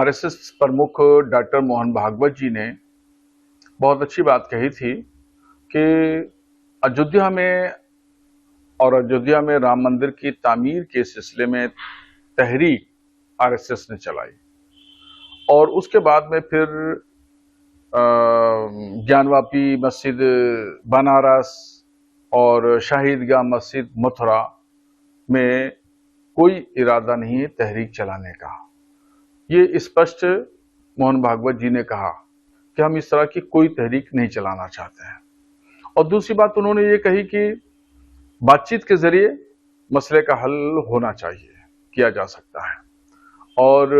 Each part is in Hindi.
आरएसएस प्रमुख डॉक्टर मोहन भागवत जी ने बहुत अच्छी बात कही थी कि अयोध्या में अयोध्या में राम मंदिर की तामीर के सिलसिले में तहरीक आरएसएस ने चलाई और उसके बाद में फिर ज्ञानवापी मस्जिद बनारस और शाहिदगाह मस्जिद मथुरा में कोई इरादा नहीं है तहरीक चलाने का। ये स्पष्ट मोहन भागवत जी ने कहा कि हम इस तरह की कोई तहरीक नहीं चलाना चाहते हैं। और दूसरी बात उन्होंने ये कही कि बातचीत के जरिए मसले का हल होना चाहिए, किया जा सकता है। और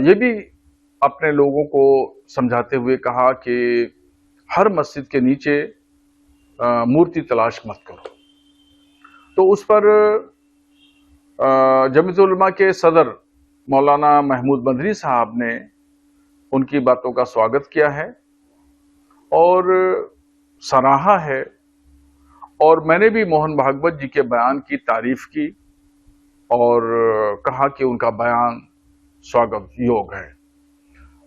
ये भी अपने लोगों को समझाते हुए कहा कि हर मस्जिद के नीचे मूर्ति तलाश मत करो। तो उस पर जमीयत उलमा के सदर मौलाना महमूद मदनी साहब ने उनकी बातों का स्वागत किया है और सराहा है। और मैंने भी मोहन भागवत जी के बयान की तारीफ की और कहा कि उनका बयान स्वागत योग्य है।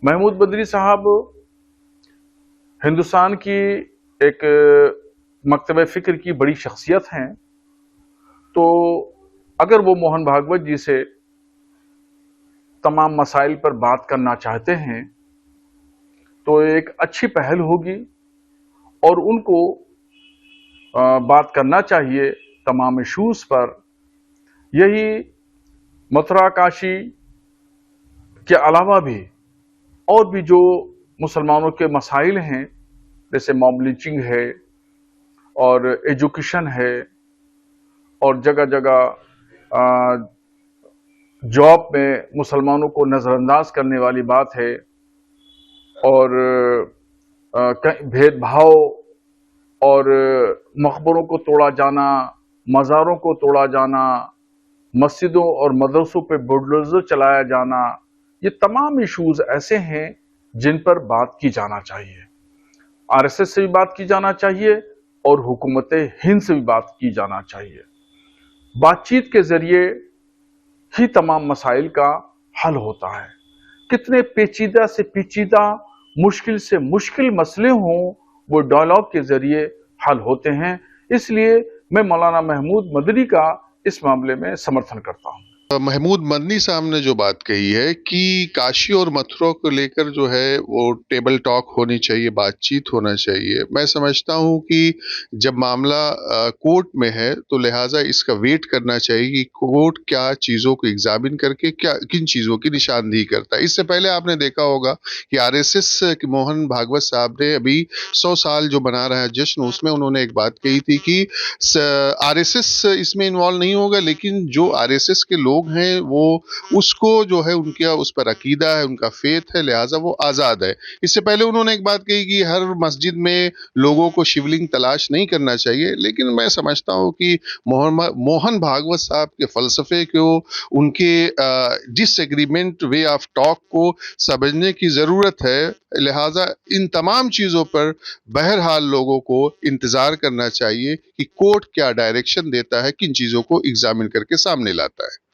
महमूद मदनी साहब हिंदुस्तान की एक मकतब फिक्र की बड़ी शख्सियत हैं, तो अगर वो मोहन भागवत जी से तमाम मसाइल पर बात करना चाहते हैं तो एक अच्छी पहल होगी और उनको बात करना चाहिए तमाम इश्यूज पर। यही मथुरा काशी के अलावा भी और भी जो मुसलमानों के मसाइल हैं, जैसे मॉब लिंचिंग है और एजुकेशन है और जगह जगह जॉब में मुसलमानों को नजरअंदाज करने वाली बात है और भेदभाव और मकबरों को तोड़ा जाना, मज़ारों को तोड़ा जाना, मस्जिदों और मदरसों पे बुलडोजर चलाया जाना, ये तमाम इश्यूज ऐसे हैं जिन पर बात की जाना चाहिए। आरएसएस से भी बात की जाना चाहिए और हुकूमत हिंद से भी बात की जाना चाहिए। बातचीत के जरिए ही तमाम मसाइल का हल होता है। कितने पेचीदा से पेचीदा, मुश्किल से मुश्किल मसले हों, वो डायलॉग के जरिए हल होते हैं। इसलिए मैं मौलाना महमूद मदनी का इस मामले में समर्थन करता हूं। महमूद मदनी साहब ने जो बात कही है कि काशी और मथुरा को लेकर जो है वो टेबल टॉक होनी चाहिए, बातचीत होना चाहिए। मैं समझता हूं कि जब मामला कोर्ट में है तो लिहाजा इसका वेट करना चाहिए कि कोर्ट क्या चीज़ों को एग्जामिन करके क्या किन चीज़ों की निशानदेही करता है। इससे पहले आपने देखा होगा कि आरएसएस के मोहन भागवत साहब ने अभी 100 साल जो मना रहा है जश्न, उसमें उन्होंने एक बात कही थी कि आरएसएस इसमें इन्वॉल्व नहीं होगा, लेकिन जो आरएसएस के लोग हैं वो उसको जो है उनका उस पर अकीदा है, उनका फेथ है, लिहाजा वो आज़ाद है। इससे पहले उन्होंने एक बात कही कि हर मस्जिद में लोगों को शिवलिंग तलाश नहीं करना चाहिए। लेकिन मैं समझता हूँ कि मोहन भागवत साहब के फलसफे को, उनके डिसएग्रीमेंट वे ऑफ टॉक को समझने की ज़रूरत है। लिहाजा इन तमाम चीज़ों पर बहरहाल लोगों को इंतज़ार करना चाहिए कि कोर्ट क्या डायरेक्शन देता है, किन चीज़ों को एग्जामिन करके सामने लाता है।